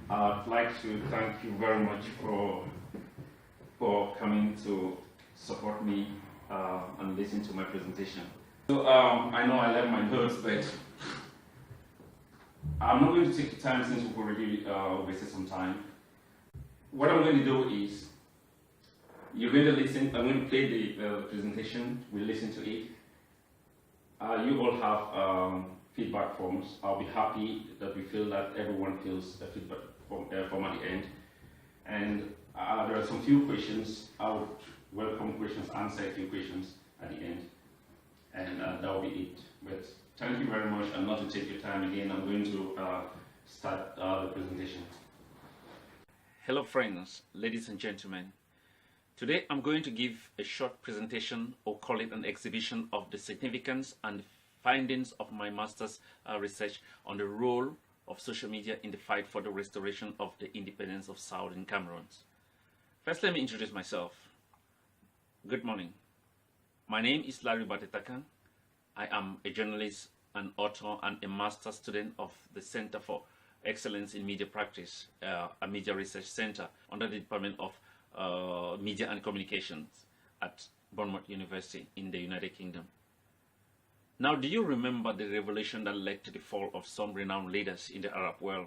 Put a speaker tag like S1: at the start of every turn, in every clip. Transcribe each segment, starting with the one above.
S1: I'd like to thank you very much for coming to support me and listen to my presentation. So I know I left my notes, but I'm not going to take time since we've already wasted some time. What I'm going to do is you're going to listen. I'm going to play the presentation. We'll listen to it. You all have feedback forms. I'll be happy that we feel that everyone fills a feedback form at the end. And there are some few questions. I would welcome questions, answer a few questions at the end. And that will be it. But thank you very much. And not to take your time again, I'm going to start the presentation. Hello friends, ladies and gentlemen. Today I'm going to give a short presentation, or call it an exhibition, of the significance and findings of my master's research on the role of social media in the fight for the restoration of the independence of Southern Cameroon. First, let me introduce myself. Good morning. My name is Bate Takang. I am a journalist, an author, and a master's student of the Center for Excellence in Media Practice, a media research center under the Department of Media and Communications at Bournemouth University in the United Kingdom. Now, do you remember the revolution that led to the fall of some renowned leaders in the Arab world,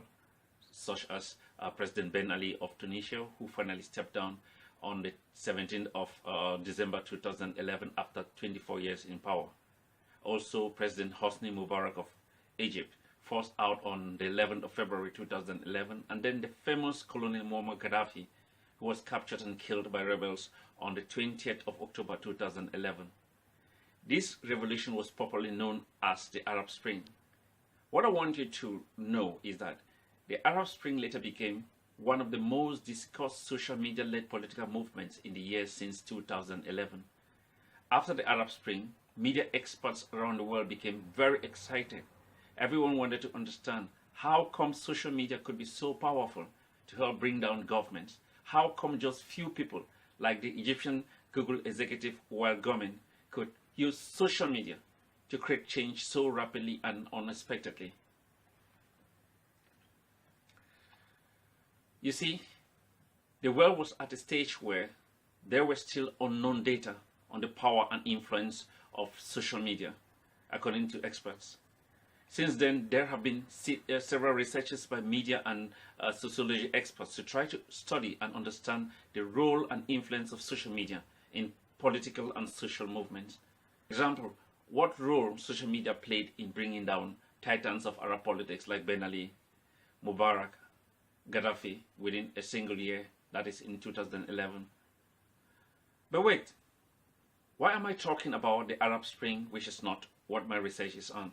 S1: such as President Ben Ali of Tunisia, who finally stepped down on the 17th of December 2011 after 24 years in power? Also, President Hosni Mubarak of Egypt, forced out on the 11th of February 2011, and then the famous Colonel Muammar Gaddafi, who was captured and killed by rebels on the 20th of October 2011. This revolution was popularly known as the Arab Spring. What I want you to know is that the Arab Spring later became one of the most discussed social media-led political movements in the years since 2011. After the Arab Spring, media experts around the world became very excited. Everyone wanted to understand how come social media could be so powerful to help bring down governments. How come just few people, like the Egyptian Google executive Wael Gomez, could use social media to create change so rapidly and unexpectedly? You see, the world was at a stage where there were still unknown data on the power and influence of social media, according to experts. Since then, there have been several researches by media and sociology experts to try to study and understand the role and influence of social media in political and social movements. For example, what role social media played in bringing down titans of Arab politics like Ben Ali, Mubarak, Gaddafi within a single year, that is in 2011. But wait, why am I talking about the Arab Spring, which is not what my research is on?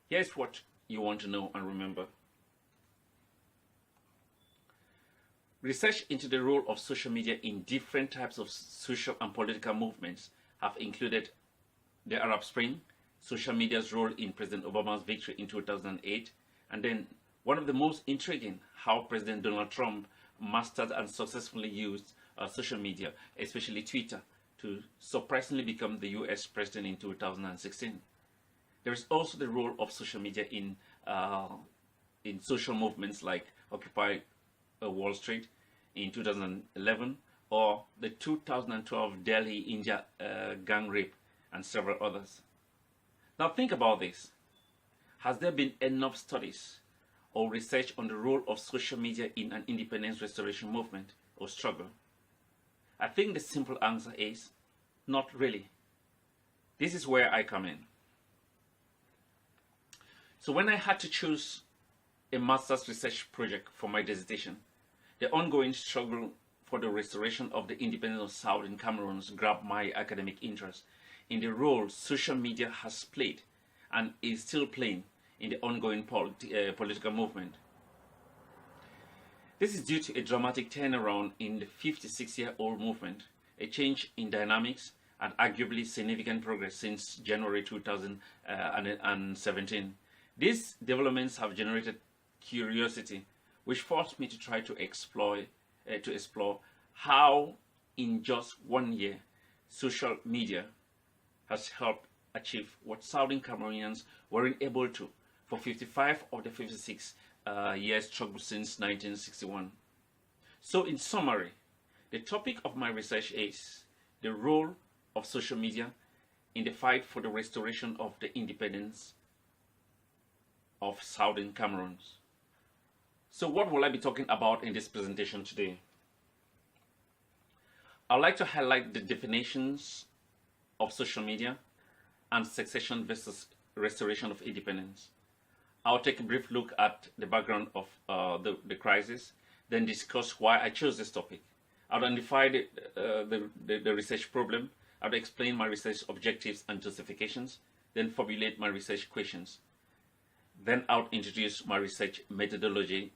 S1: Here's what you want to know and remember. Research into the role of social media in different types of social and political movements have included the Arab Spring, social media's role in President Obama's victory in 2008, and then one of the most intriguing, how President Donald Trump mastered and successfully used social media, especially Twitter, to surprisingly become the US president in 2016. There is also the role of social media in social movements like Occupy Wall Street in 2011, or the 2012 Delhi, India gang rape, and several others. Now think about this. Has there been enough studies or research on the role of social media in an independence restoration movement or struggle? I think the simple answer is not really. This is where I come in. So when I had to choose a master's research project for my dissertation, the ongoing struggle for the restoration of the independence of Southern Cameroon grabbed my academic interest in the role social media has played and is still playing in the ongoing political movement. This is due to a dramatic turnaround in the 56-year-old movement, a change in dynamics, and arguably significant progress since January 2017. These developments have generated curiosity, which forced me to try to explore how, in just 1 year, social media has helped achieve what Southern Cameroonians weren't able to for 55 of the 56 years struggle since 1961. So in summary, the topic of my research is the role of social media in the fight for the restoration of the independence of Southern Cameroon. So what will I be talking about in this presentation today? I'd like to highlight the definitions of social media and secession versus restoration of independence. I'll take a brief look at the background of the crisis, then discuss why I chose this topic. I'll identify the research problem. I'll explain my research objectives and justifications, then formulate my research questions. Then I'll introduce my research methodology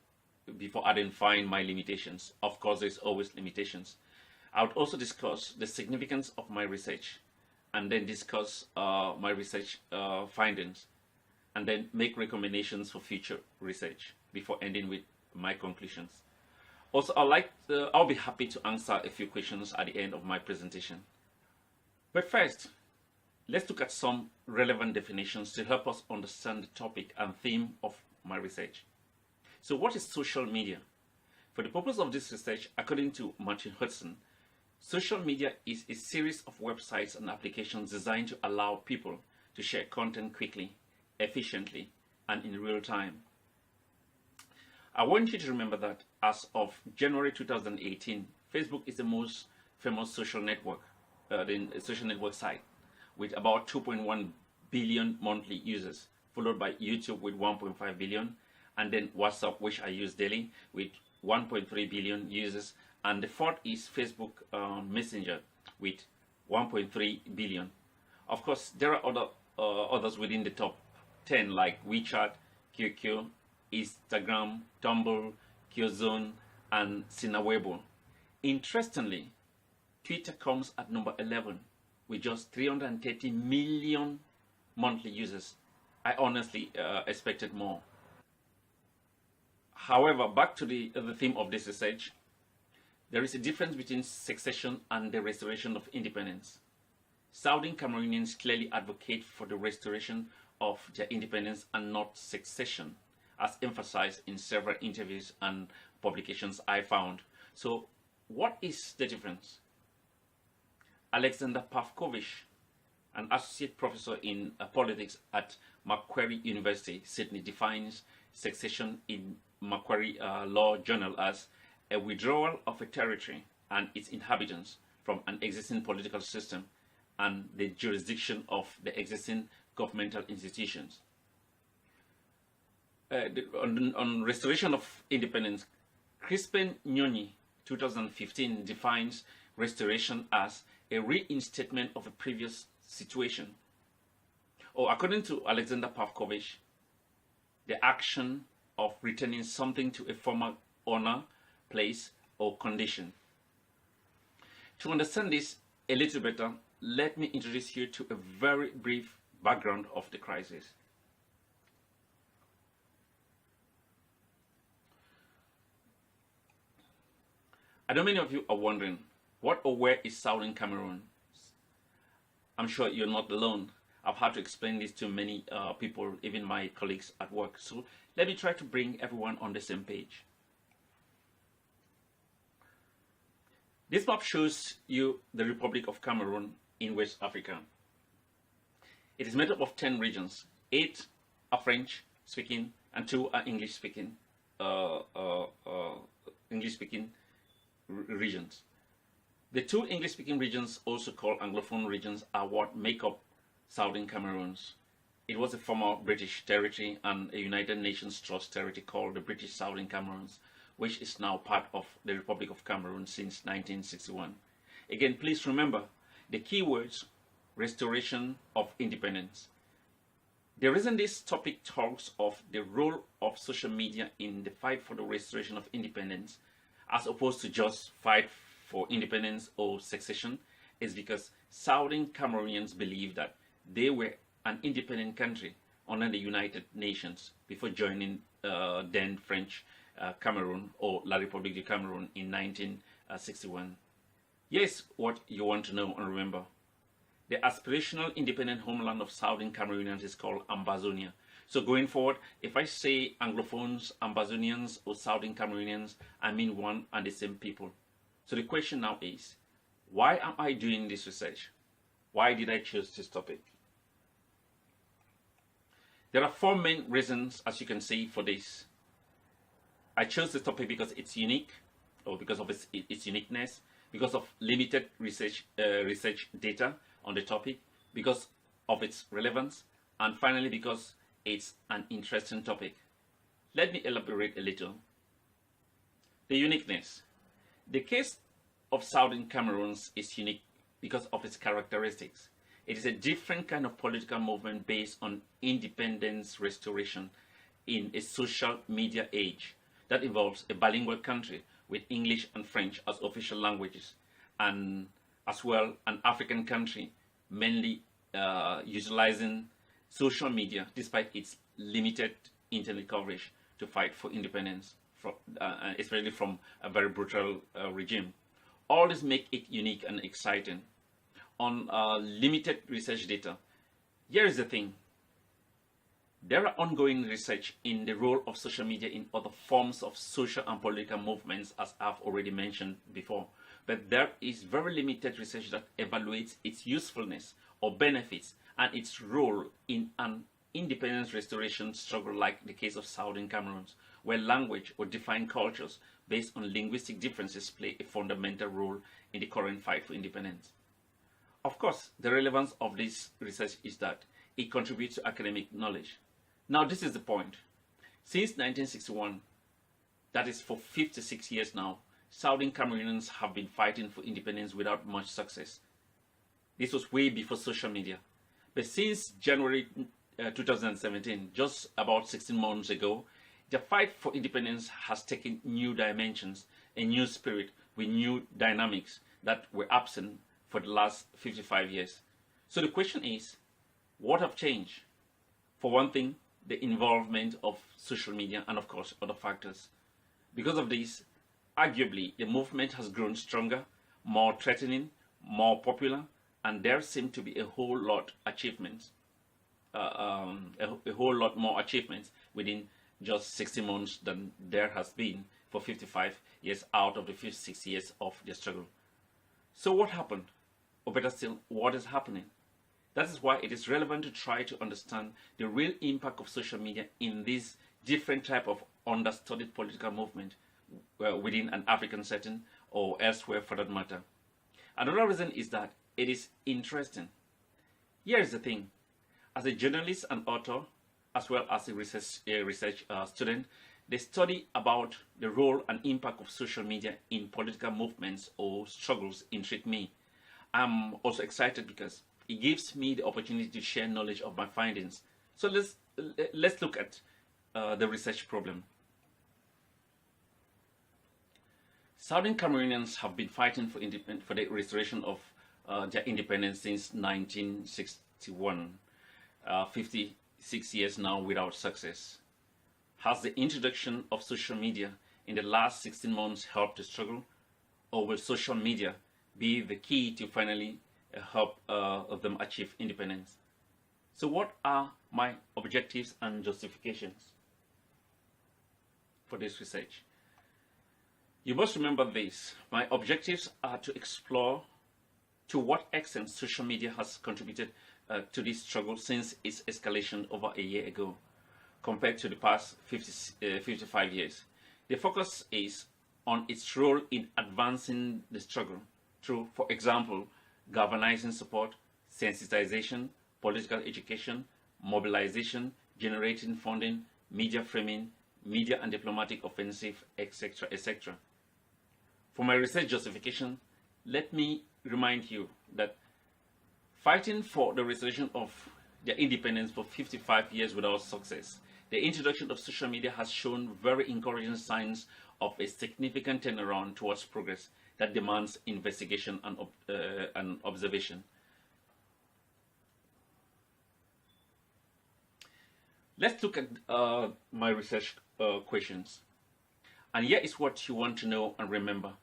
S1: before identifying my limitations. Of course, there's always limitations. I would also discuss the significance of my research, and then discuss my research findings, and then make recommendations for future research before ending with my conclusions. Also, I'll be happy to answer a few questions at the end of my presentation. But first, let's look at some relevant definitions to help us understand the topic and theme of my research. So what is social media? For the purpose of this research, according to Martin Hudson, social media is a series of websites and applications designed to allow people to share content quickly, efficiently, and in real time. I want you to remember that as of January 2018, Facebook is the most famous social network site, with about 2.1 billion monthly users, followed by YouTube with 1.5 billion, and then WhatsApp, which I use daily, with 1.3 billion users, and the fourth is Facebook Messenger with 1.3 billion. Of course, there are others within the top 10 like WeChat, QQ, Instagram, Tumblr, QZone, and Sinawebo. Interestingly, Twitter comes at number 11 with just 330 million monthly users. I honestly expected more. However, back to the theme of this research, there is a difference between secession and the restoration of independence. Southern Cameroonians clearly advocate for the restoration of their independence and not secession, as emphasized in several interviews and publications I found. So, what is the difference? Alexander Pavkovich, an associate professor in politics at Macquarie University, Sydney, defines secession in Macquarie Law Journal as a withdrawal of a territory and its inhabitants from an existing political system and the jurisdiction of the existing governmental institutions. On restoration of independence, Crispin Nyoni, 2015, defines restoration as a reinstatement of a previous situation. Or according to Alexander Pavkovich, the action of returning something to a former owner, place, or condition. To understand this a little better, let me introduce you to a very brief background of the crisis. I know many of you are wondering, what or where is Southern Cameroon? I'm sure you're not alone. I've had to explain this to many people, even my colleagues at work. So let me try to bring everyone on the same page. This map shows you the Republic of Cameroon in West Africa. It is made up of 10 regions. 8 are French-speaking and 2 are English-speaking regions. The 2 English-speaking regions, also called Anglophone regions, are what make up Southern Cameroon. It was a former British territory and a United Nations Trust territory called the British Southern Cameroon, which is now part of the Republic of Cameroon since 1961. Again, please remember the key words: restoration of independence. The reason this topic talks of the role of social media in the fight for the restoration of independence, as opposed to just fight for independence or secession, is because Southern Cameroonians believe that they were an independent country under the United Nations before joining then French Cameroon, or La République du Cameroun, in 1961. Here's what you want to know and remember. The aspirational independent homeland of Southern Cameroonians is called Ambazonia. So going forward, if I say Anglophones, Ambazonians, or Southern Cameroonians, I mean one and the same people. So the question now is, why am I doing this research? Why did I choose this topic? There are four main reasons, as you can see, for this. I chose this topic because it's unique, or because of its uniqueness, because of limited research data on the topic, because of its relevance, and finally because it's an interesting topic. Let me elaborate a little. The uniqueness. The case of Southern Cameroons is unique because of its characteristics. It is a different kind of political movement based on independence restoration in a social media age that involves a bilingual country with English and French as official languages, and as well an African country mainly utilizing social media despite its limited internet coverage to fight for independence, especially from a very brutal regime. All this make it unique and exciting. On limited research data, here is the thing. There are ongoing research in the role of social media in other forms of social and political movements, as I've already mentioned before. But there is very limited research that evaluates its usefulness or benefits and its role in an independence restoration struggle like the case of Southern Cameroons, where language or defined cultures based on linguistic differences play a fundamental role in the current fight for independence. Of course, the relevance of this research is that it contributes to academic knowledge. Now, this is the point. Since 1961, that is for 56 years now, Southern Cameroonians have been fighting for independence without much success. This was way before social media. But since January 2017, just about 16 months ago, the fight for independence has taken new dimensions, a new spirit with new dynamics that were absent for the last 55 years. So the question is, what have changed? For one thing, the involvement of social media and of course other factors. Because of this, arguably the movement has grown stronger, more threatening, more popular, and there seem to be a whole lot achievements, a whole lot more achievements within just 60 months than there has been for 55 years out of the 56 years of the struggle. So what happened? Or better still, what is happening? That is why it is relevant to try to understand the real impact of social media in this different type of understudied political movement within an African setting or elsewhere for that matter. Another reason is that it is interesting. Here is the thing. As a journalist and author, as well as a research student, the study about the role and impact of social media in political movements or struggles intrigue me. I'm also excited because it gives me the opportunity to share knowledge of my findings. So let's look at the research problem. Southern Cameroonians have been fighting for the restoration of their independence since 1961, 56 years now without success. Has the introduction of social media in the last 16 months helped the struggle, or will social media be the key to finally help them achieve independence? So what are my objectives and justifications for this research? You must remember this. My objectives are to explore to what extent social media has contributed to this struggle since its escalation over a year ago compared to the past 55 years. The focus is on its role in advancing the struggle through, for example, galvanizing support, sensitization, political education, mobilization, generating funding, media framing, media and diplomatic offensive, etc., etc. For my research justification, let me remind you that fighting for the restoration of their independence for 55 years without success, the introduction of social media has shown very encouraging signs of a significant turnaround towards progress that demands investigation and observation. Let's look at my research questions. And here is what you want to know and remember.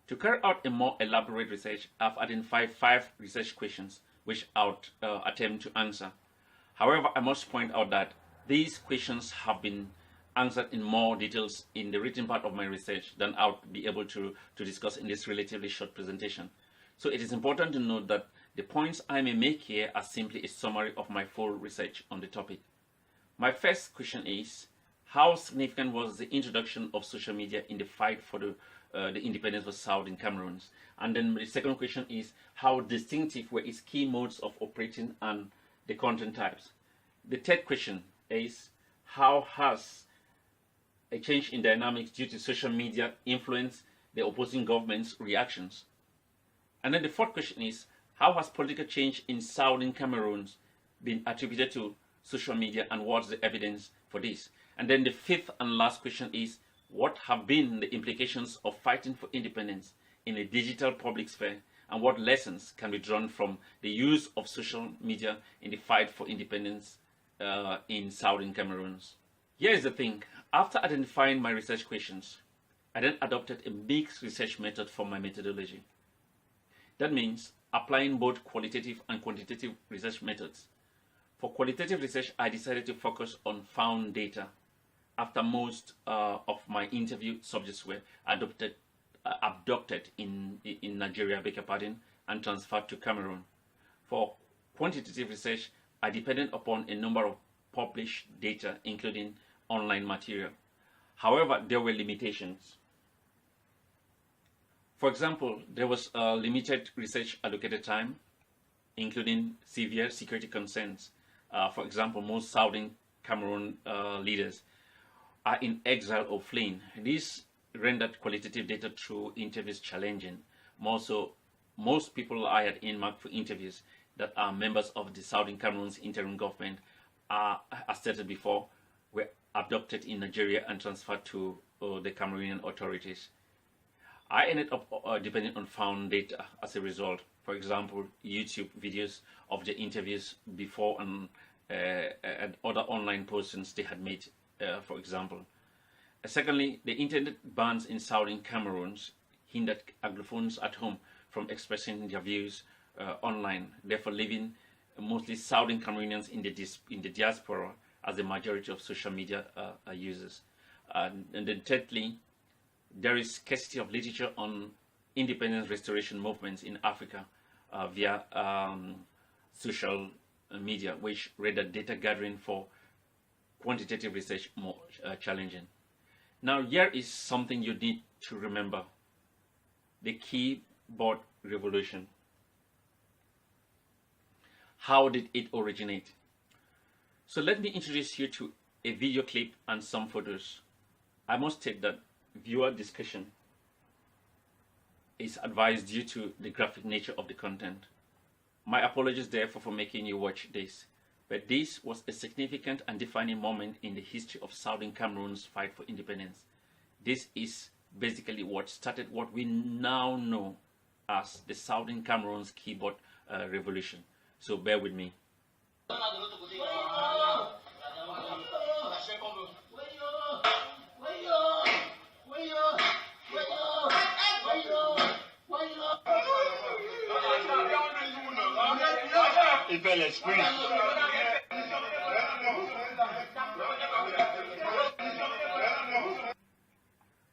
S1: To carry out a more elaborate research, I've identified 5 research questions which I'll attempt to answer. However, I must point out that These questions have been answered in more details in the written part of my research than I'll be able to discuss in this relatively short presentation. So it is important to note that the points I may make here are simply a summary of my full research on the topic. My first question is, how significant was the introduction of social media in the fight for the independence of Southern Cameroon? And then the second question is, how distinctive were its key modes of operating and the content types? The third question is, how has a change in dynamics due to social media influenced the opposing government's reactions? And then the fourth question is, how has political change in Southern Cameroon been attributed to social media, and what's the evidence for this? And then the fifth and last question is, what have been the implications of fighting for independence in a digital public sphere, and what lessons can be drawn from the use of social media in the fight for independence in Southern Cameroon? Here's the thing. After identifying my research questions, I then adopted a mixed research method for my methodology. That means applying both qualitative and quantitative research methods. For qualitative research, I decided to focus on found data after most of my interview subjects were abducted in Nigeria, and transferred to Cameroon. For quantitative research, I depended upon a number of published data, including online material. However, there were limitations. For example, there was limited research allocated time, including severe security concerns. For example, most Southern Cameroon leaders are in exile or fleeing. This rendered qualitative data through interviews challenging. More so, most people I had earmarked for interviews that are members of the Southern Cameroon's interim government are, as stated before, were abducted in Nigeria and transferred to the Cameroonian authorities. I ended up depending on found data as a result. For example, YouTube videos of the interviews before and other online postings they had made, for example. Secondly, the internet bans in Southern Cameroon hindered Anglophones at home from expressing their views online, therefore leaving mostly Southern Cameroonians in the diaspora as the majority of social media users. And then thirdly, there is scarcity of literature on independence restoration movements in Africa via social media, which rendered data gathering for quantitative research more challenging. Now, here is something you need to remember: the keyboard revolution. How did it originate? So let me introduce you to a video clip and some photos. I must state that viewer discussion is advised due to the graphic nature of the content. My apologies therefore for making you watch this, but this was a significant and defining moment in the history of Southern Cameroon's fight for independence. This is basically what started what we now know as the Southern Cameroon's keyboard revolution. So bear with me.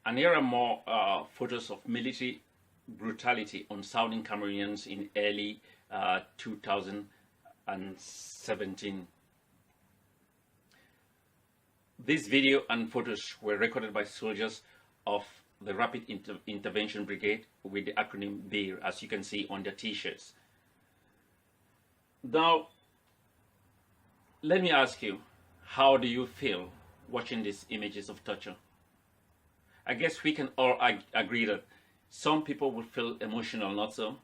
S1: And here are more photos of military brutality on Southern Cameroonians in early 2017. This video and photos were recorded by soldiers of the Rapid Intervention Brigade with the acronym BIR, as you can see on their t-shirts. Now, let me ask you, how do you feel watching these images of torture? I guess we can all agree that some people will feel emotional, not so?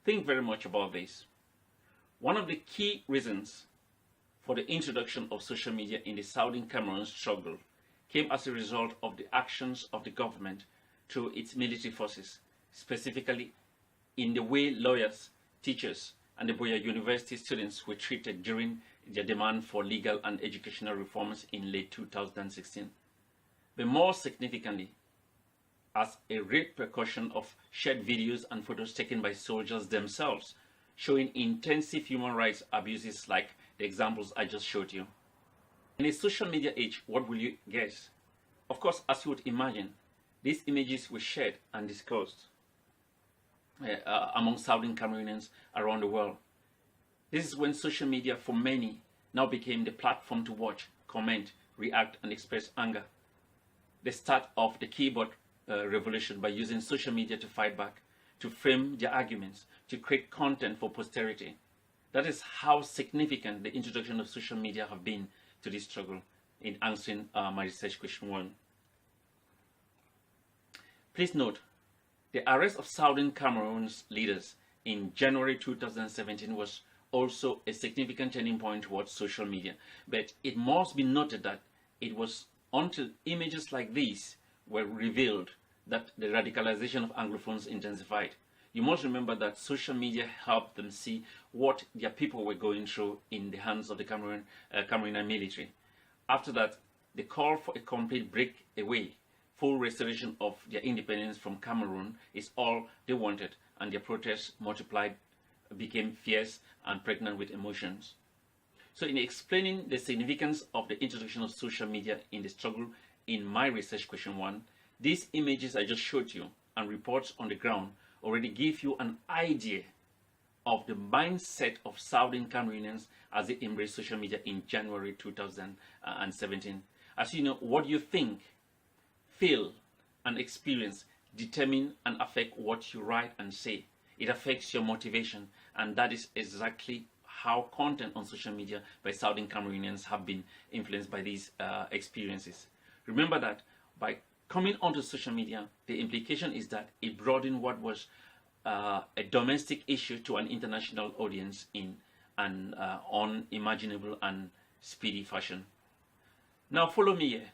S1: Think very much about this. One of the key reasons for the introduction of social media in the Southern Cameroon struggle came as a result of the actions of the government through its military forces, specifically in the way lawyers, teachers, and the Boya University students were treated during their demand for legal and educational reforms in late 2016. But more significantly, as a repercussion of shared videos and photos taken by soldiers themselves, showing intensive human rights abuses like the examples I just showed you.
S2: In a social media age, what will you guess? Of course, as you would imagine, these images were shared and discussed among Southern Cameroonians around the world. This is when social media for many now became the platform to watch, comment, react, and express anger. The start of the keyboard revolution by using social media to fight back, to frame their arguments, to create content for posterity. That is how significant the introduction of social media have been to this struggle in answering my research question 1. Please note, the arrest of Southern Cameroon's leaders in January 2017 was also a significant turning point towards social media. But it must be noted that it was until images like these were revealed that the radicalization of Anglophones intensified. You must remember that social media helped them see what their people were going through in the hands of the Cameroonian military. After that, the call for a complete breakaway, full restoration of their independence from Cameroon is all they wanted, and their protests multiplied, became fierce and pregnant with emotions. So in explaining the significance of the introduction of social media in the struggle in my research question 1, these images I just showed you and reports on the ground already give you an idea of the mindset of Southern Cameroonians as they embraced social media in January 2017. As you know, what you think, feel, and experience determine and affect what you write and say. It affects your motivation, and that is exactly how content on social media by Southern Cameroonians have been influenced by these experiences. Remember that by coming onto social media, the implication is that it broadened what was a domestic issue to an international audience in an unimaginable and speedy fashion. Now follow me here.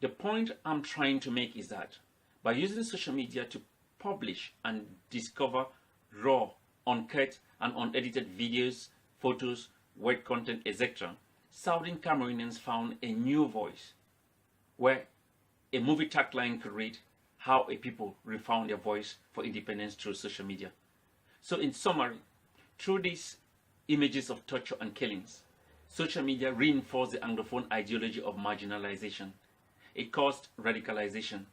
S2: The point I'm trying to make is that by using social media to publish and discover raw, uncut, and unedited videos, photos, word content, etc., Southern Cameroonians found a new voice where a movie tagline could read, "How a people refound their voice for independence through social media." So in summary, through these images of torture and killings, social media reinforced the Anglophone ideology of marginalization. It caused radicalization.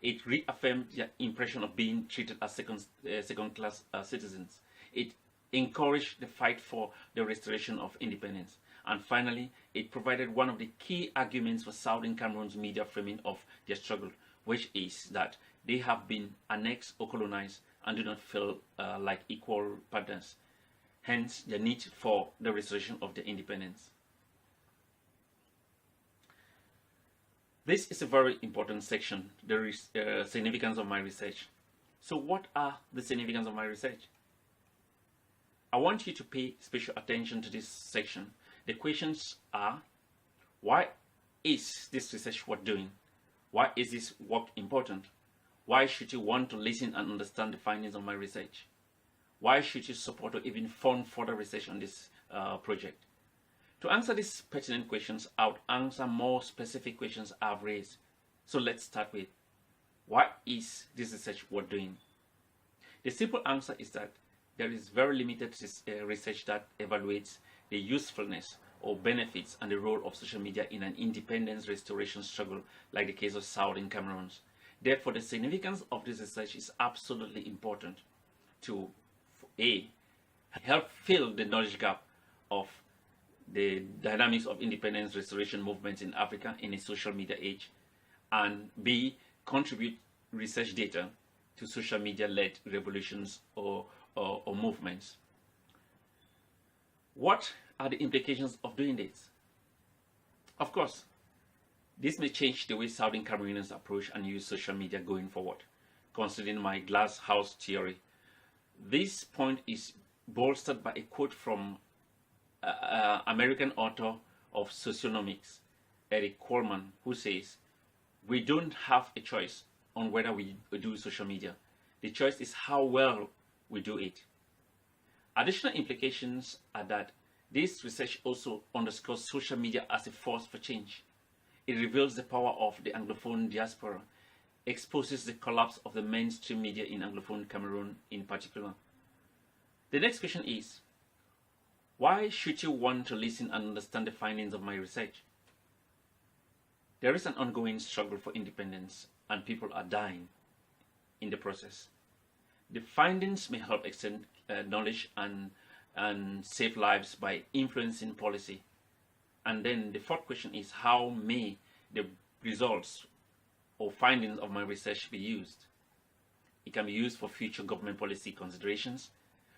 S2: It reaffirmed their impression of being treated as second-class citizens. It encouraged the fight for the restoration of independence. And finally, it provided one of the key arguments for Southern Cameroon's media framing of their struggle, which is that they have been annexed or colonized and do not feel like equal partners. Hence, the need for the restoration of their independence. This is a very important section, the significance of my research. So what are the significance of my research? I want you to pay special attention to this section. The questions are, why is this research worth doing? Why is this work important? Why should you want to listen and understand the findings of my research? Why should you support or even fund further research on this project? To answer these pertinent questions, I would answer more specific questions I've raised. So let's start with, why is this research worth doing? The simple answer is that there is very limited research that evaluates the usefulness or benefits and the role of social media in an independence restoration struggle like the case of Southern Cameroons. Therefore, the significance of this research is absolutely important to A, help fill the knowledge gap of the dynamics of independence restoration movements in Africa in a social media age, and B, contribute research data to social media-led revolutions or movements. What are the implications of doing this? Of course, this may change the way Southern Cameroonians approach and use social media going forward. Considering my glass house theory, this point is bolstered by a quote from American author of socionomics, Eric Coleman, who says, "We don't have a choice on whether we do social media. The choice is how well we do it." Additional implications are that this research also underscores social media as a force for change. It reveals the power of the Anglophone diaspora, exposes the collapse of the mainstream media in Anglophone Cameroon in particular. The next question is, why should you want to listen and understand the findings of my research? There is an ongoing struggle for independence, and people are dying in the process. The findings may help extend knowledge and save lives by influencing policy. And then the fourth question is, how may the results or findings of my research be used? It can be used for future government policy considerations,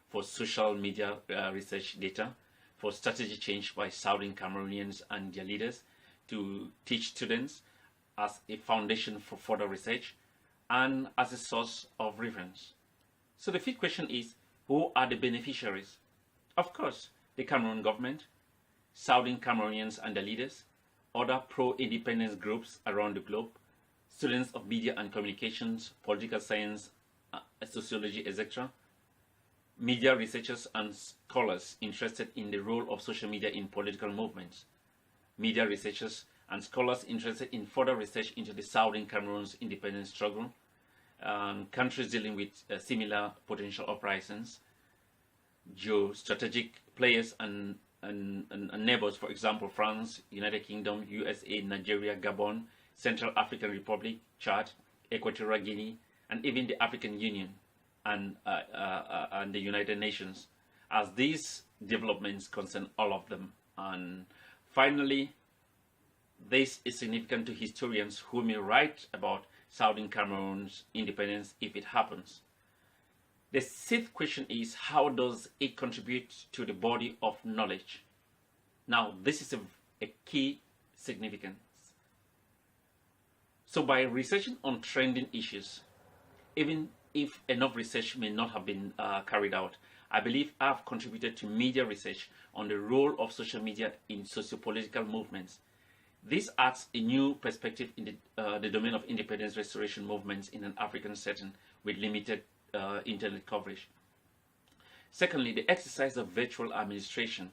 S2: for social media research data, for strategy change by Southern Cameroonians and their leaders, to teach students as a foundation for further research, and as a source of reference. So the fifth question is, who are the beneficiaries? Of course, the Cameroon government, Southern Cameroonians and their leaders, other pro-independence groups around the globe, students of media and communications, political science, sociology, etc., media researchers and scholars interested in the role of social media in political movements, media researchers and scholars interested in further research into the Southern Cameroon's independence struggle, countries dealing with similar potential uprisings, geostrategic players and neighbors, for example, France, United Kingdom, USA, Nigeria, Gabon, Central African Republic, Chad, Equatorial Guinea, and even the African Union and the United Nations, as these developments concern all of them. And finally, this is significant to historians who may write about Southern Cameroon's independence if it happens. The sixth question is, how does it contribute to the body of knowledge? Now, this is a key significance. So by researching on trending issues, even if enough research may not have been carried out, I believe I've contributed to media research on the role of social media in socio-political movements. This adds a new perspective in the domain of independence restoration movements in an African setting with limited internet coverage. Secondly, the exercise of virtual administration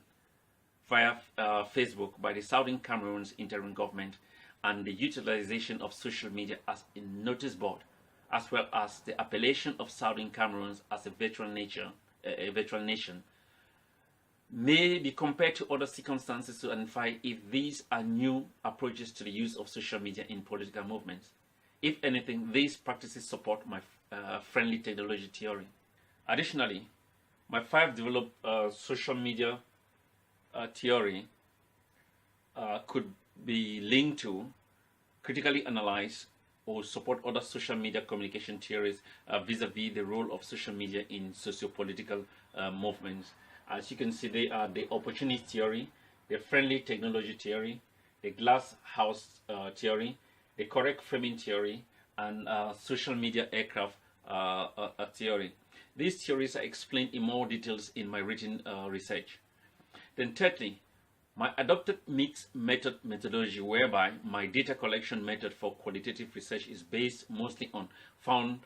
S2: via Facebook by the Southern Cameroon's interim government and the utilization of social media as a notice board, as well as the appellation of Southern Cameroon as a virtual nation, may be compared to other circumstances to identify if these are new approaches to the use of social media in political movements. If anything, these practices support my friendly technology theory. Additionally, my 5 developed social media theory could be linked to critically analyze or support other social media communication theories vis-a-vis the role of social media in socio-political movements. As you can see, they are the opportunity theory, the friendly technology theory, the glass house theory, the correct framing theory, and social media aircraft theory. These theories are explained in more details in my written research. Then thirdly, my adopted mixed method methodology, whereby my data collection method for qualitative research is based mostly on found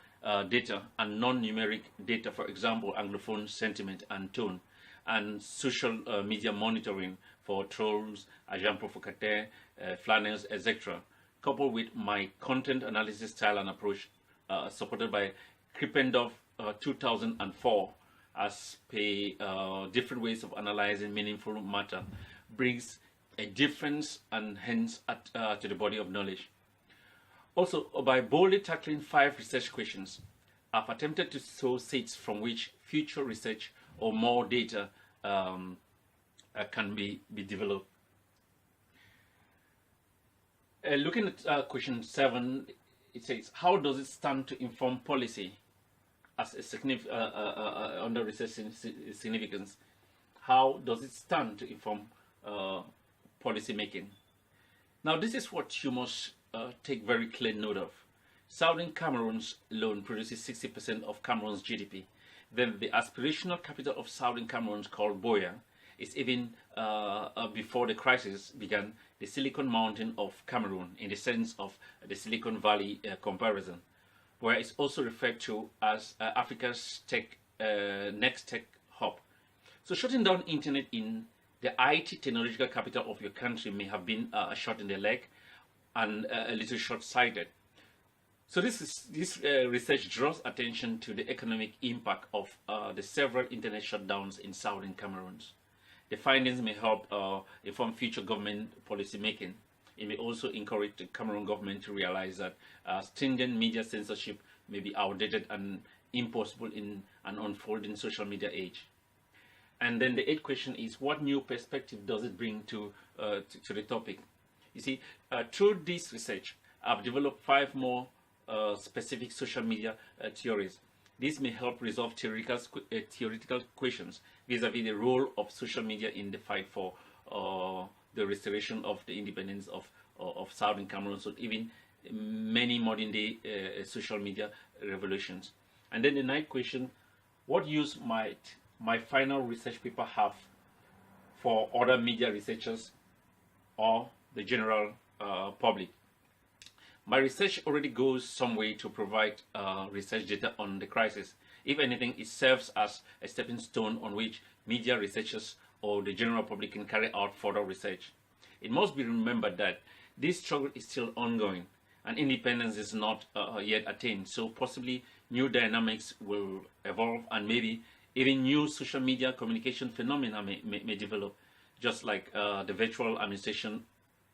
S2: data and non-numeric data, for example, Anglophone sentiment and tone, and social media monitoring for trolls, agents provocateurs, flannels, etc., coupled with my content analysis style and approach supported by Krippendorf 2004 as per different ways of analyzing meaningful matter, brings a difference and hence to the body of knowledge. Also, by boldly tackling 5 research questions, I've attempted to sow seeds from which future research or more data can be developed. Looking at question 7, it says, how does it stand to inform policy as a under research significance? How does it stand to inform policy making? Now, this is what you must take very clear note of. Southern Cameroon's alone produces 60% of Cameroon's GDP. Then the aspirational capital of Southern Cameroon, called Boya, is even before the crisis began, the Silicon Mountain of Cameroon, in the sense of the Silicon Valley comparison, where it's also referred to as Africa's next tech hub. So shutting down internet in the IT technological capital of your country may have been a shot in the leg and a little short-sighted. So this research draws attention to the economic impact of the several internet shutdowns in Southern Cameroon. The findings may help inform future government policy making. It may also encourage the Cameroon government to realize that stringent media censorship may be outdated and impossible in an unfolding social media age. And then the eighth question is, what new perspective does it bring to the topic? You see, through this research, I've developed 5 more specific social media theories. This may help resolve theoretical questions vis-a-vis the role of social media in the fight for the restoration of the independence of Southern Cameroon, so even many modern-day social media revolutions. And then the ninth question, what use might my final research paper have for other media researchers or the general public? My research already goes some way to provide research data on the crisis. If anything, it serves as a stepping stone on which media researchers or the general public can carry out further research. It must be remembered that this struggle is still ongoing and independence is not yet attained, so possibly new dynamics will evolve and maybe even new social media communication phenomena may develop, just like the virtual administration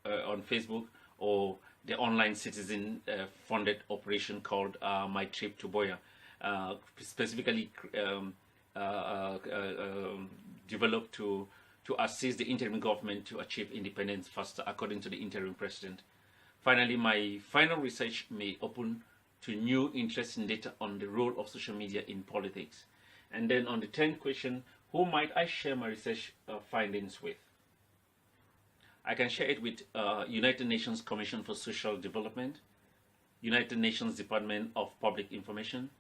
S2: on Facebook or the online citizen funded operation called My Trip to Boya, specifically developed to assist the interim government to achieve independence faster, according to the interim president. Finally, my final research may open to new interesting data on the role of social media in politics. And then on the 10th question, who might I share my research findings with? I can share it with United Nations Commission for Social Development, United Nations Department of Public Information,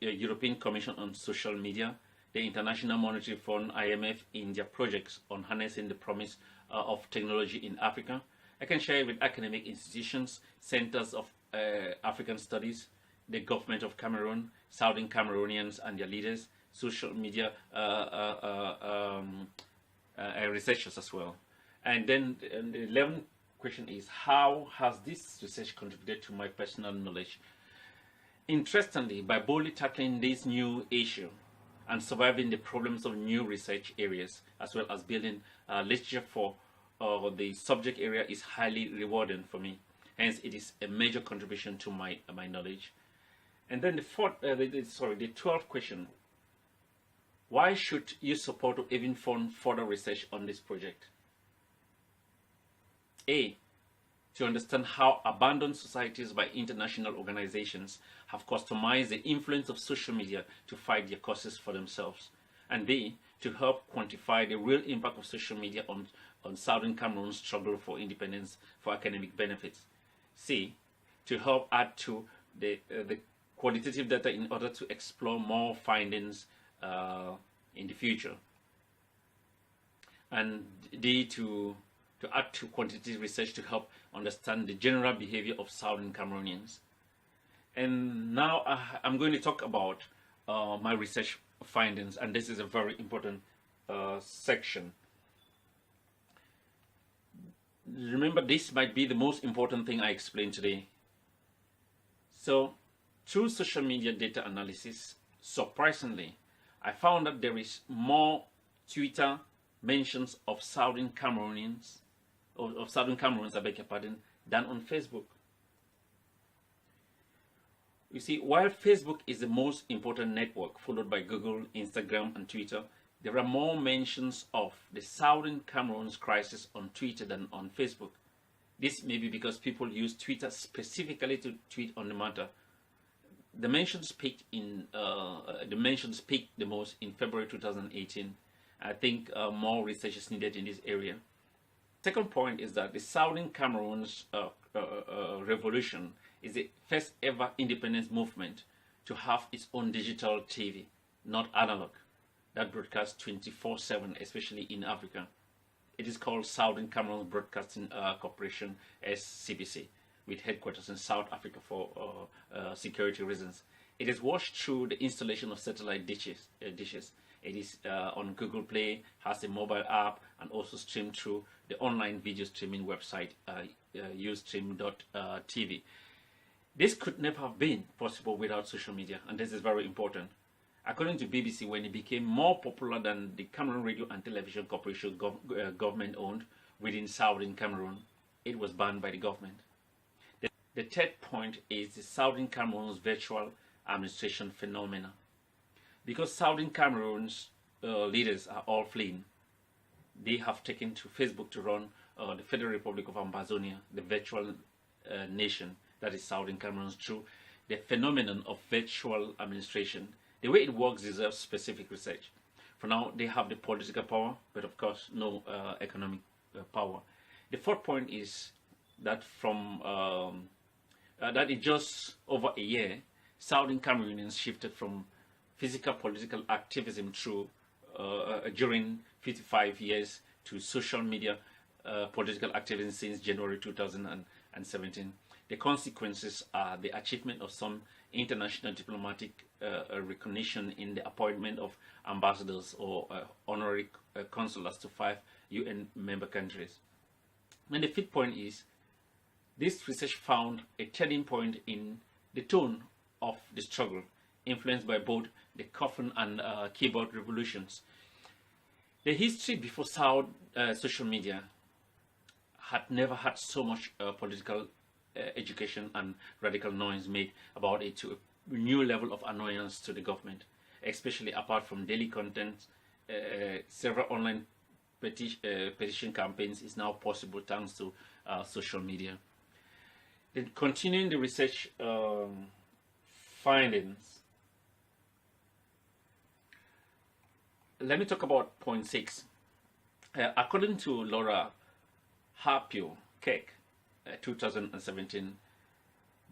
S2: European Commission on Social Media, the International Monetary Fund, IMF, in their projects on harnessing the promise of technology in Africa. I can share it with academic institutions, centers of African studies, the government of Cameroon, Southern Cameroonians and their leaders, social media researchers as well. And then the 11th question is, how has this research contributed to my personal knowledge? Interestingly, by boldly tackling this new issue and surviving the problems of new research areas, as well as building literature for the subject area, is highly rewarding for me. Hence, it is a major contribution to my knowledge. And then the 12th question, why should you support or even fund further research on this project? A, to understand how abandoned societies by international organizations have customized the influence of social media to fight their causes for themselves. And B, to help quantify the real impact of social media on Southern Cameroon's struggle for independence for academic benefits. C, to help add to the qualitative data in order to explore more findings in the future. And D, to add to quantitative research to help understand the general behavior of Southern Cameroonians. And now I'm going to talk about my research findings, and this is a very important section. Remember, this might be the most important thing I explain today. So, through social media data analysis, surprisingly, I found that there is more Twitter mentions of Southern Cameroonians, of Southern Cameroons, I beg your pardon, than on Facebook. You see, while Facebook is the most important network, followed by Google, Instagram, and Twitter, there are more mentions of the Southern Cameroon's crisis on Twitter than on Facebook. This may be because people use Twitter specifically to tweet on the matter. The mentions peaked the most in February 2018. I think more research is needed in this area. Second point is that the Southern Cameroon's revolution is the first ever independence movement to have its own digital TV, not analog, that broadcasts 24/7, especially in Africa. It is called Southern Cameroon Broadcasting Corporation, SCBC, with headquarters in South Africa for security reasons. It is watched through the installation of satellite dishes. It is on Google Play, has a mobile app, and also streamed through the online video streaming website, ustream.tv. This could never have been possible without social media, and this is very important. According to BBC, when it became more popular than the Cameroon Radio and Television Corporation, government-owned within Southern Cameroon, it was banned by the government. The third point is the Southern Cameroon's virtual administration phenomena. Because Southern Cameroon's leaders are all fleeing, they have taken to Facebook to run the Federal Republic of Amazonia, the virtual nation that is Southern Cameroon, through the phenomenon of virtual administration. The way it works deserves specific research. For now, they have the political power, but of course, no economic power. The fourth point is that that in just over a year, Southern Cameroonians shifted from physical political activism through during 55 years to social media political activism since January 2017. The consequences are the achievement of some international diplomatic recognition in the appointment of ambassadors or honorary consulars to 5 UN member countries. And the fifth point is, this research found a turning point in the tone of the struggle, influenced by both the coffin and keyboard revolutions. The history before social media had never had so much political education and radical noise made about it, to a new level of annoyance to the government, especially apart from daily content. Several online petition campaigns is now possible thanks to social media. Then continuing the research findings, let me talk about point 6. According to Laura Harpio Keck, 2017,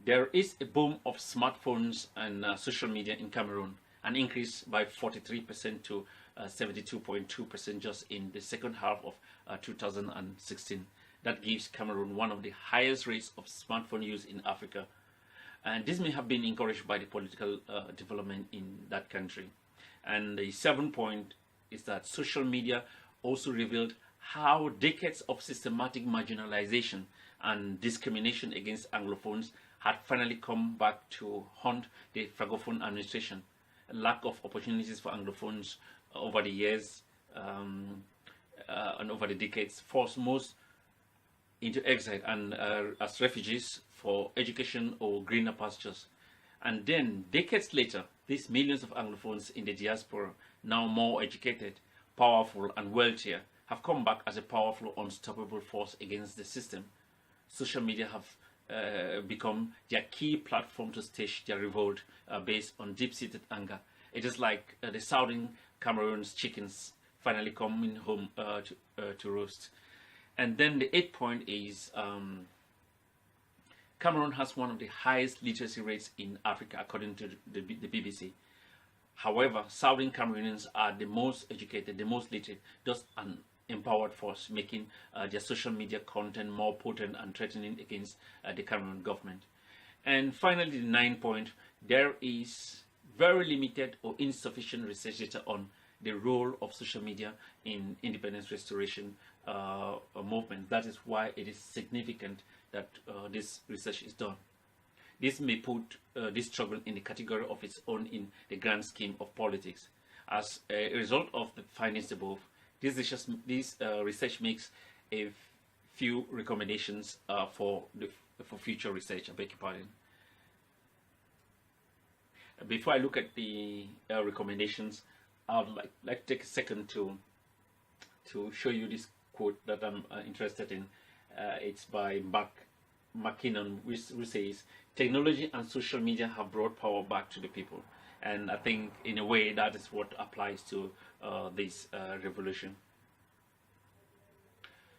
S2: there is a boom of smartphones and social media in Cameroon, an increase by 43% to 72.2% just in the second half of 2016. That gives Cameroon one of the highest rates of smartphone use in Africa. And this may have been encouraged by the political development in that country. And the 7th point is that social media also revealed how decades of systematic marginalization and discrimination against Anglophones had finally come back to haunt the Francophone administration. A lack of opportunities for Anglophones over the years and over the decades forced most into exile and as refugees for education or greener pastures. And then, decades later, these millions of Anglophones in the diaspora, now more educated, powerful and wealthier, have come back as a powerful, unstoppable force against the system. Social media have become their key platform to stage their revolt based on deep-seated anger. It is like the Southern Cameroon's chickens finally coming home to roast. And then the 8th point is Cameroon has one of the highest literacy rates in Africa, according to the BBC. However, Southern Cameroonians are the most educated, the most literate, thus an empowered force, making their social media content more potent and threatening against the Cameroon government. And finally, the 9th point, there is very limited or insufficient research data on the role of social media in independence restoration movement. That is why it is significant that this research is done. This may put this struggle in the category of its own in the grand scheme of politics. As a result of the findings above, this research makes a few recommendations for future research. I beg your pardon. Before I look at the recommendations, I would like to take a second to show you this quote that I'm interested in. It's by McKinnon, which says, "Technology and social media have brought power back to the people." And I think, in a way, that is what applies to this revolution.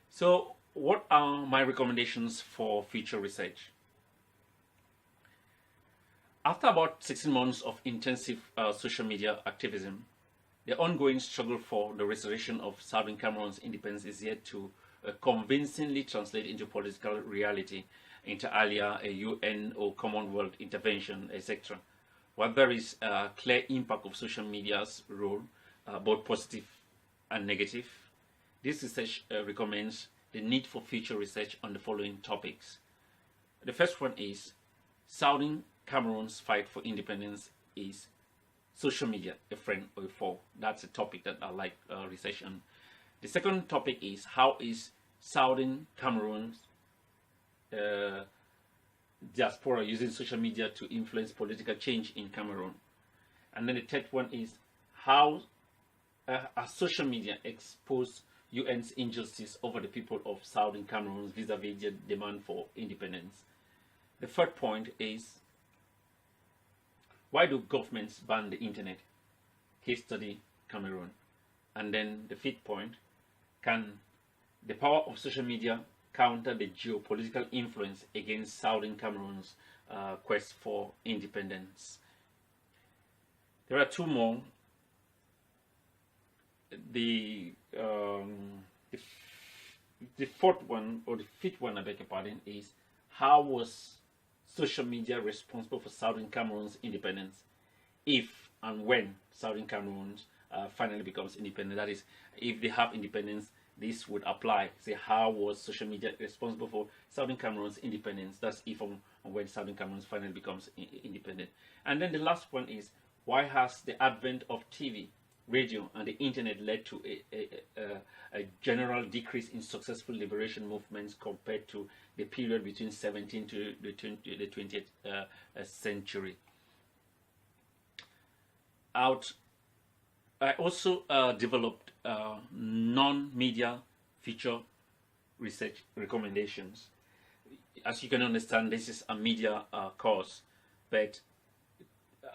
S2: So, what are my recommendations for future research? After about 16 months of intensive social media activism, the ongoing struggle for the restoration of Southern Cameroon's independence is yet to convincingly translate into political reality, inter alia a UN or Commonwealth intervention, etc. While there is a clear impact of social media's role, both positive and negative, this research recommends the need for future research on the following topics. The first one is Southern Cameroon's fight for independence is social media, a friend or a foe. That's a topic that I like research on. The second topic is how is Southern Cameroon's diaspora using social media to influence political change in Cameroon. And then the third one is how has social media exposed UN's injustice over the people of Southern Cameroon vis-a-vis their demand for independence. The third point is, why do governments ban the internet? Case study, Cameroon. And then the fifth point, can the power of social media counter the geopolitical influence against Southern Cameroon's quest for independence? There are two more. The fourth one, or the fifth one, I beg your pardon, is how was social media responsible for Southern Cameroon's independence, if and when Southern Cameroon finally becomes independent? That is, if they have independence, this would apply. Say, how was social media responsible for Southern Cameroon's independence? That's if and when Southern Cameroon finally becomes independent. And then the last one is, why has the advent of TV, radio, and the internet led to a general decrease in successful liberation movements compared to the period between 17th to the 20th century? I also developed non-media feature research recommendations. As you can understand, this is a media course, but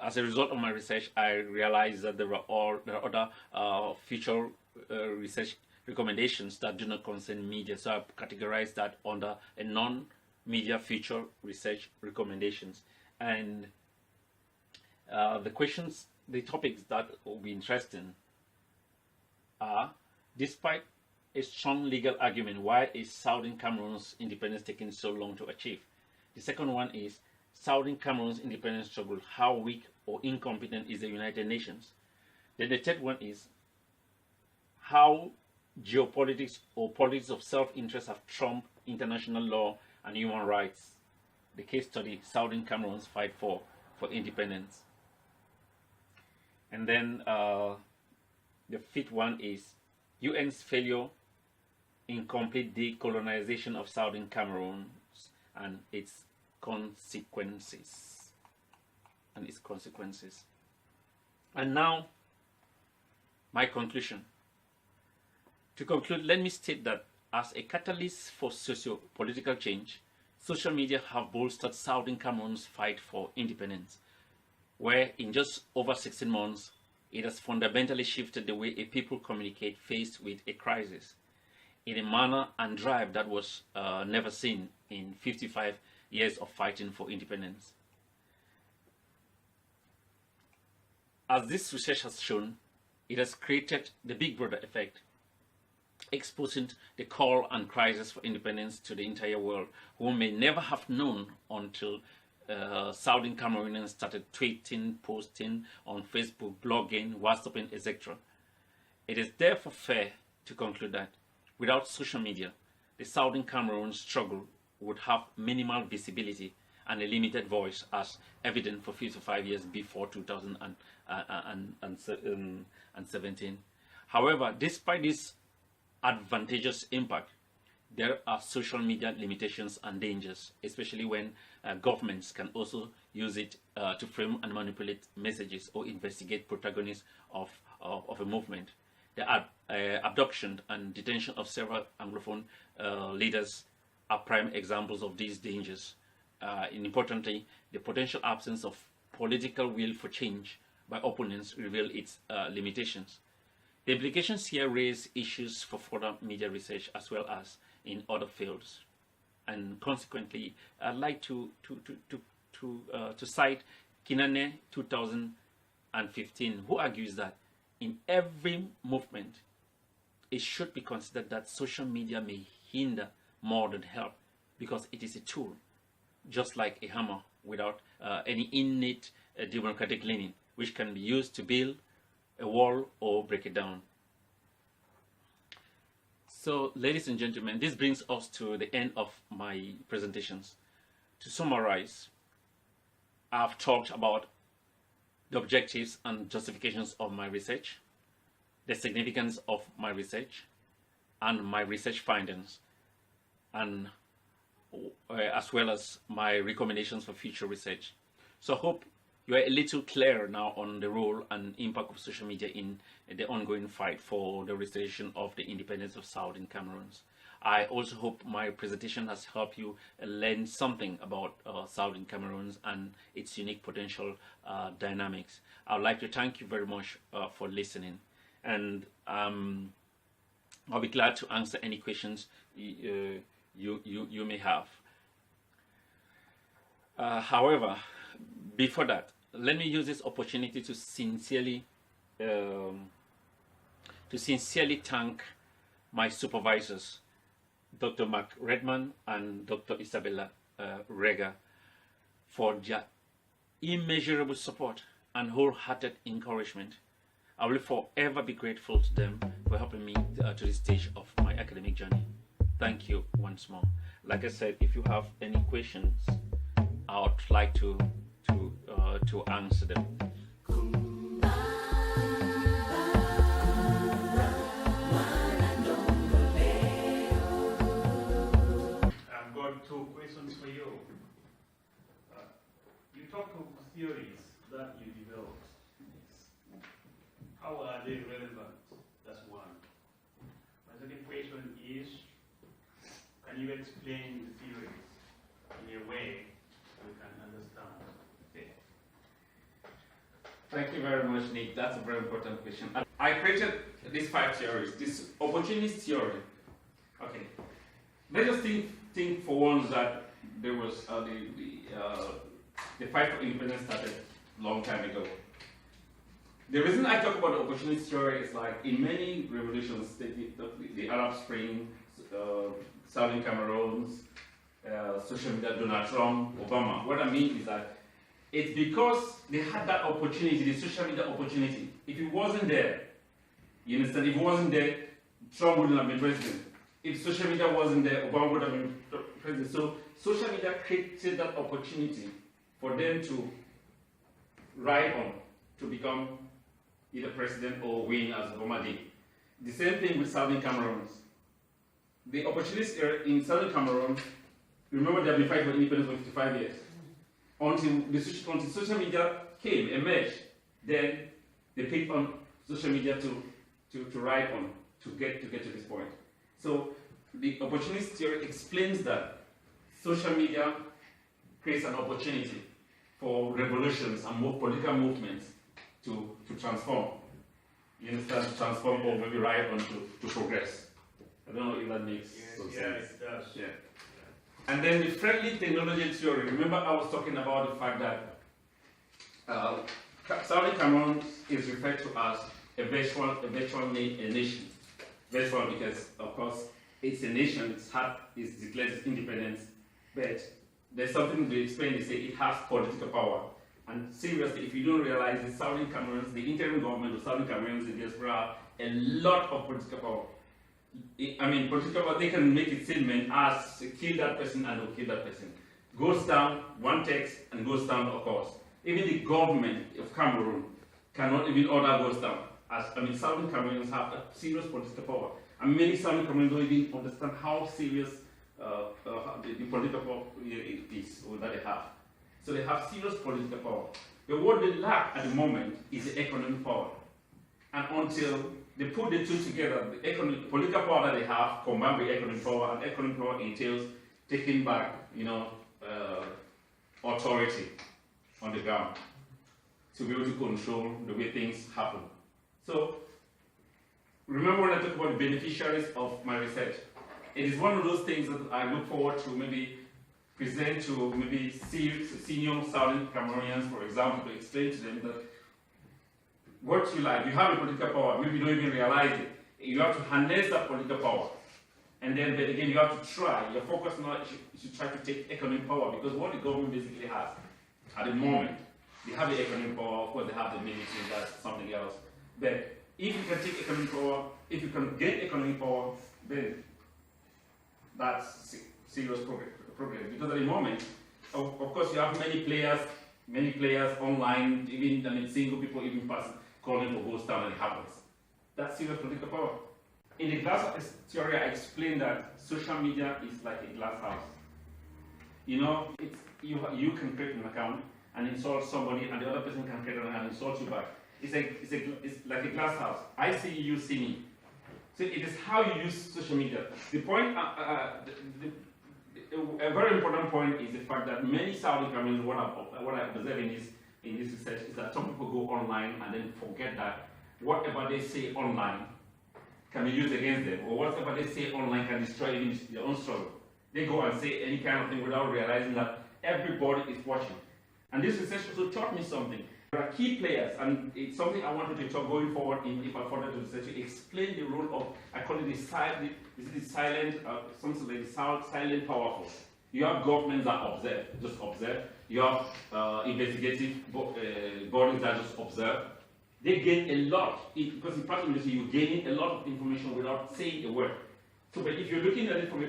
S2: as a result of my research, I realized that there are other feature research recommendations that do not concern media. So I've categorized that under a non-media feature research recommendations. And the topics that will be interesting are, despite a strong legal argument, why is Southern Cameroon's independence taking so long to achieve? The second one is, Southern Cameroon's independence struggle, how weak or incompetent is the United Nations? Then the third one is, how geopolitics or politics of self-interest have trumped international law and human rights? The case study, Southern Cameroon's fight for independence. And then the fifth one is, UN's failure in complete decolonization of Southern Cameroon and its consequences. And now, my conclusion. To conclude, let me state that as a catalyst for socio-political change, social media have bolstered Southern Cameroon's fight for independence, where in just over 16 months, it has fundamentally shifted the way a people communicate faced with a crisis in a manner and drive that was never seen in 55 years of fighting for independence. As this research has shown, it has created the Big Brother effect, exposing the call and crisis for independence to the entire world, who may never have known until Southern Cameroonians started tweeting, posting on Facebook, blogging, WhatsApping, etc. It is therefore fair to conclude that without social media, the Southern Cameroon struggle would have minimal visibility and a limited voice, as evident for 55 years before 2017. However, despite this advantageous impact, there are social media limitations and dangers, especially when governments can also use it to frame and manipulate messages or investigate protagonists of a movement. The abduction and detention of several Anglophone leaders are prime examples of these dangers. And importantly, the potential absence of political will for change by opponents reveal its limitations. The implications here raise issues for further media research as well as in other fields. And consequently, I'd like to cite Kinane 2015, who argues that in every movement, it should be considered that social media may hinder more than help, because it is a tool, just like a hammer, without any innate democratic leaning, which can be used to build a wall or break it down. So, ladies and gentlemen, this brings us to the end of my presentations. To summarize, I've talked about the objectives and justifications of my research, the significance of my research, and my research findings, and as well as my recommendations for future research. So I hope you are a little clearer now on the role and impact of social media in the ongoing fight for the restoration of the independence of Southern Cameroons. I also hope my presentation has helped you learn something about Southern Cameroons and its unique potential dynamics. I would like to thank you very much for listening, and I'll be glad to answer any questions you may have. However, before that, let me use this opportunity to sincerely thank my supervisors, Dr. Mark Redman and Dr. Isabella Rega, for their immeasurable support and wholehearted encouragement. I will forever be grateful to them for helping me to this stage of my academic journey. Thank you once more. Like I said, if you have any questions, I would like to answer them.
S3: I've got two questions for you. You talked of theories that you developed. How are they relevant? That's one. My second question is, can you explain the theories in a way we can understand?
S1: Okay. Thank you very much, Nick. That's a very important question. I created these 5 theories. This opportunist theory. Okay. Let's just think for once that there was the fight for independence started a long time ago. The reason I talk about the opportunist theory is like in many revolutions, the Arab Spring, Southern Cameroons, social media, Donald Trump, Obama. What I mean is that it's because they had that opportunity, the social media opportunity. If it wasn't there, you understand, if it wasn't there, Trump wouldn't have been president. If social media wasn't there, Obama would have been president. So social media created that opportunity for them to ride on to become either president or win as Obama did. The same thing with Southern Cameroons. The opportunities in Southern Cameroon, remember they have been fighting for independence for 55 years. Until social media emerged, then they picked on social media to ride on to get to this point. So the opportunist theory explains that social media creates an opportunity for revolutions and political movements to transform. You understand? To transform or maybe ride on to progress. I don't know if that makes sense.
S3: Yeah, it does.
S1: Yeah. And then the friendly technology theory. Remember, I was talking about the fact that Southern Cameroon is referred to as a virtual nation. Virtual because, of course, it's a nation. It's declared its independence, but there's something they explain. They say it has political power. And seriously, if you don't realize, the Southern Cameroons, the interim government of Southern Cameroons, the diaspora, a lot of political power. I mean, political power, they can make a statement as kill that person and they'll kill that person. Goes down, one text, and goes down, of course. Even the government of Cameroon cannot even order goes down. Southern Cameroons have a serious political power. And many Southern Cameroons don't even understand how serious the political power is, or that they have. So they have serious political power. But what they lack at the moment is the economic power. And until they put the two together, the political power that they have combined with economic power, and economic power entails taking back, authority on the ground to be able to control the way things happen. So remember when I talk about the beneficiaries of my research, it is one of those things that I look forward to maybe present to maybe senior Southern Cameroonians, for example, to explain to them that what you like, you have a political power, maybe you don't even realize it. You have to harness that political power. And then again, you have to try, your focus now, you should try to take economic power, because what the government basically has at the moment, they have the economic power, of course they have the military, that's something else. But if you can take economic power, if you can get economic power, then that's serious progress. Because at the moment, of course, you have many players online, even single people, even person calling for ghost town, and it happens. That's serious political power. In the glass theory, I explained that social media is like a glass house. You know, you can create an account and insult somebody, and the other person can create an account and insult you back. It's like a glass house. I see you, see me. So it is how you use social media. The point, a very important point is the fact that many Saudi Cameroonians, what I observe in this research is that some people go online and then forget that whatever they say online can be used against them, or whatever they say online can destroy even their own struggle. They go and say any kind of thing without realizing that everybody is watching. And this research also taught me something. There are key players, and it's something I wanted to talk going forward if I further to research, to explain the role of, I call it the silent, something like the silent powerful. You have governments that just observe. You have investigative bodies that just observe. They gain a lot, because in practice you're gaining a lot of information without saying a word. So, but if you're looking at it from a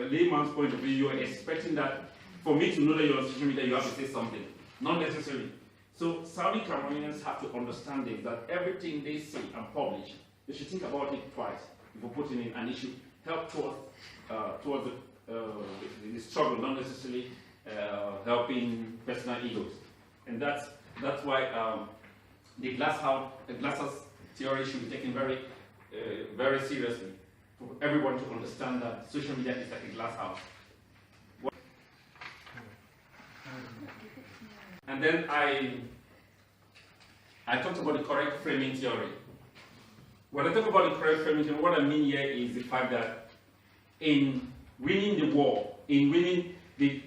S1: layman's point of view, you're expecting that for me to know that you're on social media, you have to say something. Not necessarily. So Saudi Cameroonians have to understand this, that everything they say and publish, they should think about it twice before putting it, and it should help towards the struggle, not necessarily helping personal egos. And that's why the glass house theory should be taken very, very seriously for everyone to understand that social media is like a glass house. And then I talked about the correct framing theory. When I talk about the correct framing theory, what I mean here is the fact that in winning the war, in winning the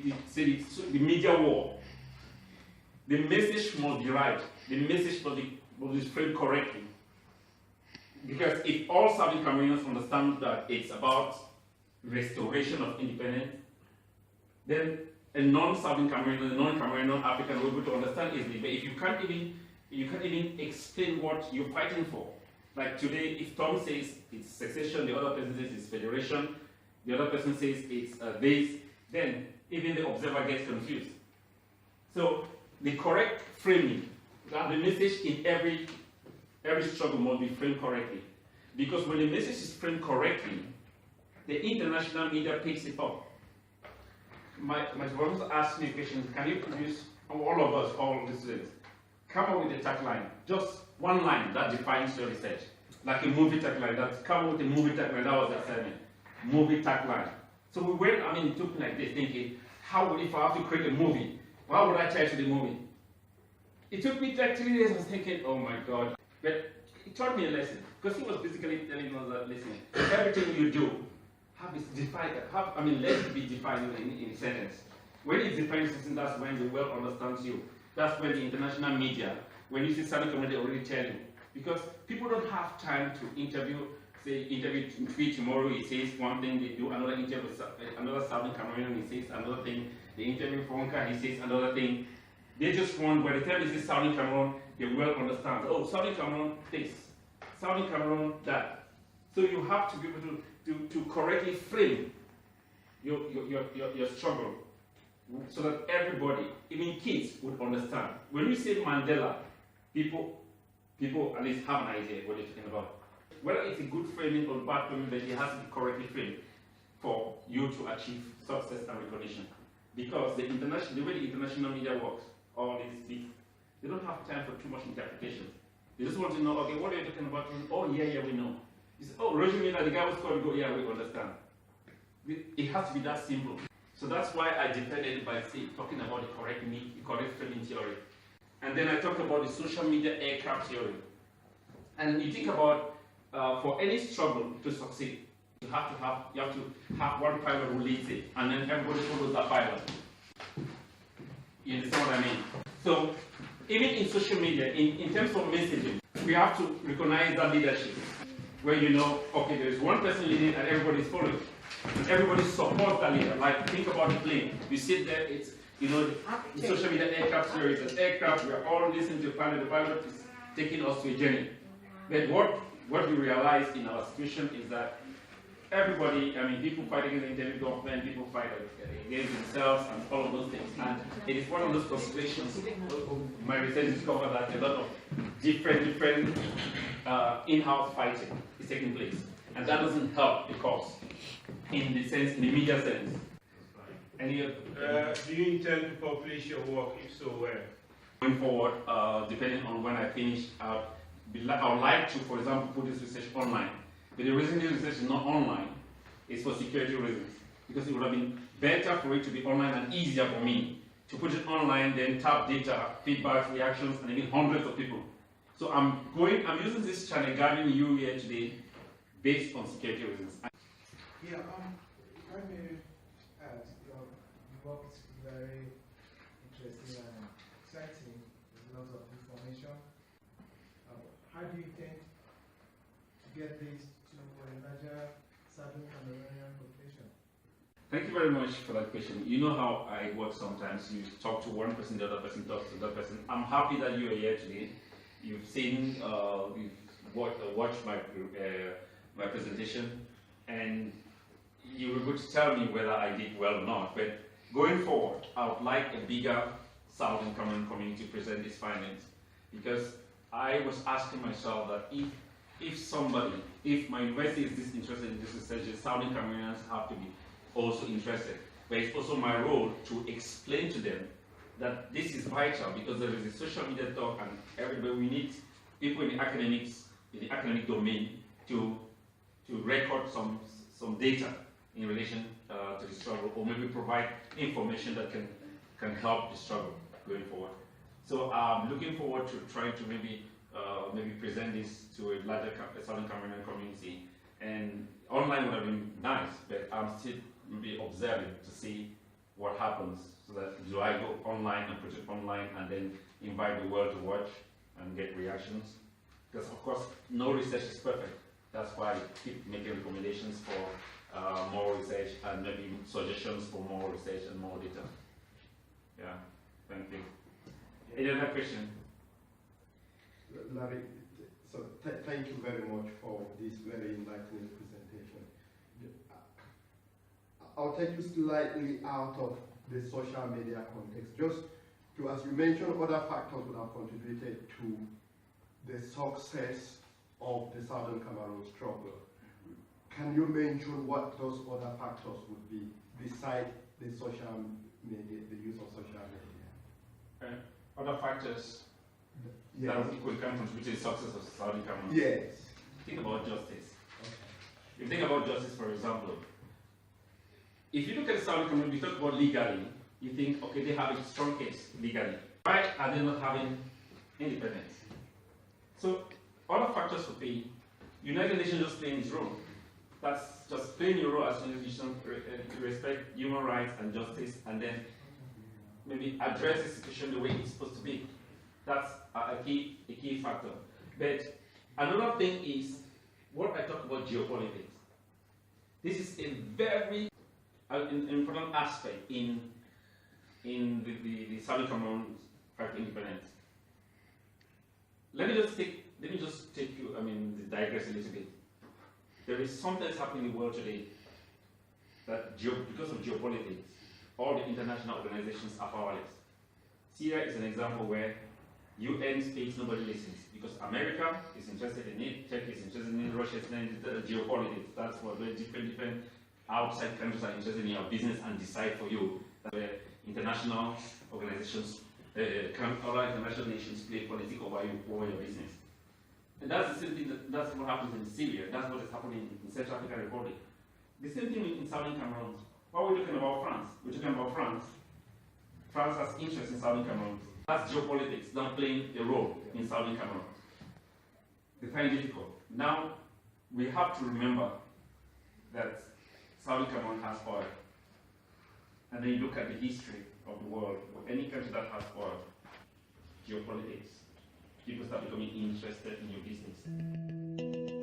S1: media war, the message must be right. The message must be framed correctly. Because if all Saudi Cameroonians understand that it's about restoration of independence, then a non-Southern Cameroonian, a non-Cameroonian, non-African will be able to understand easily. But if you can't even explain what you're fighting for. Like today, if Tom says it's secession, the other person says it's federation, the other person says it's this, then even the observer gets confused. So the correct framing, that the message in every struggle must be framed correctly. Because when the message is framed correctly, the international media picks it up. My supervisor asked me a question: can you produce, all of us, all the students, come up with a tagline, just one line that defines your research, like a movie tagline. Come up with a movie tagline. That was the assignment. Movie tagline. So we went, it took me like this, thinking, if I have to create a movie, how would I title the movie? It took me like 3 days. I was thinking, oh my God. But it taught me a lesson, because he was basically telling us that, listen, everything you do, let it be defined in a sentence. When it's defined in a sentence, that's when the world understands you. That's when the international media, when you see Saudi community already tell you. Because people don't have time to interview tweet tomorrow, he says one thing, they do another interview with another Saudi Cameroonian, he says another thing, they interview Fonka, he says another thing. They just want, by the time they say Saudi Cameroon, the world understands, oh, Saudi Cameroon this, Saudi Cameroon that. So you have to be able to correctly frame your struggle so that everybody, even kids, would understand. When you say Mandela, people at least have an idea what you're talking about. Whether it's a good framing or bad framing, but it has to be correctly framed for you to achieve success and recognition. Because the way the international media works, all these big, they don't have time for too much interpretation. They just want to know, okay, what are you talking about? Oh, yeah, we know. You say, oh, Roger Miller, the guy was called, go, yeah, we understand. It has to be that simple. So that's why I defended by talking about the correct framing theory. And then I talked about the social media aircraft theory. And you think about, for any struggle to succeed, you have to have one pilot who leads it, and then everybody follows that pilot. You understand what I mean? So, even in social media, in terms of messaging, we have to recognize that leadership, where you know, okay, there is one person leading and everybody is following. And everybody supports that leader. Like, think about the plane. You sit there, it's, the social media aircraft theory is an aircraft, we are all listening to the pilot is taking us to a journey. But what we realize in our situation is that everybody, people fight against the intelligent government, people fight against themselves and all of those things. And it is one of those considerations. My research discovered that a lot of different in-house fighting is taking place. And that doesn't help the cause in the media sense. Any other?
S3: Do you intend to publish your work? If so, where?
S1: Going forward, depending on when I finish, I would like to, for example, put this research online. But the reason this research is not online is for security reasons. Because it would have been better for it to be online and easier for me to put it online, then tap data, feedback, reactions, and even hundreds of people. So I'm using this channel guiding you here today based on security reasons.
S4: Yeah, if I may add, your work is very interesting and exciting. There's a lot of information. How do you intend to get this to a larger Southern Cameroonian population?
S1: Thank you very much for that question. You know how I work sometimes. You talk to one person, the other person talks to the other person. I'm happy that you are here today. You've seen, you've watched my presentation, and you were able to tell me whether I did well or not. But going forward, I would like a bigger Southern Cameroon community to present these findings, because I was asking myself that if my university is this interested in this research, the Southern Cameroonians have to be also interested. But it's also my role to explain to them that this is vital, because there is a social media talk, and everybody, we need people in the academic domain to record some data in relation to the struggle, or maybe provide information that can help the struggle going forward. So I'm looking forward to trying to maybe present this to a larger Southern Cameroonian community. And online would have been nice, but I'm still maybe observing to see what happens. So that do I go online and put it online and then invite the world to watch and get reactions? Because of course, no research is perfect. That's why I keep making recommendations for more research and maybe suggestions for more research and more data. Yeah, thank you. Any other question?
S5: Larry, so thank you very much for this very enlightening presentation. I'll take you slightly out of the social media context. Just to, as you mentioned, other factors would have contributed to the success of the Southern Cameroon struggle. Can you mention what those other factors would be besides the social media, the use of social media?
S1: Other factors
S5: Yes.
S1: that could contribute to the success of Southern Cameroon.
S5: Yes.
S1: Think about justice.
S5: Okay.
S1: If you think about justice, for example, if you look at Southern Cameroon, you talk about legally, you think, okay, they have a strong case legally. Why are they not having independence? So, other factors could be United Nations just playing its role. That's just playing your role as United Nations, respect human rights and justice, and then maybe address the situation the way it's supposed to be. That's a key factor. But another thing is what I talk about geopolitics. This is a very important aspect in the Southern Cameroon fight for independence. Let me just take you, digress a little bit. There is something that's happening in the world today that because of geopolitics, all the international organizations are powerless. Syria is an example where UN states nobody listens because America is interested in it, Turkey is interested in it, Russia is interested in geopolitics. That's what very different outside countries are interested in your business and decide for you. That's where international organizations, other international nations play politics over your business. And that's the same thing, that's what happens in Syria, that's what is happening in Central African Republic. The same thing in Southern Cameroon. What are we talking about France? We're talking about France. France has interest in Southern Cameroon. That's geopolitics, not playing a role in Southern Cameroon. They find it difficult. Now, we have to remember that Southern Cameroon has oil. And then you look at the history of the world, or any country that has oil, geopolitics, people start becoming interested in your business.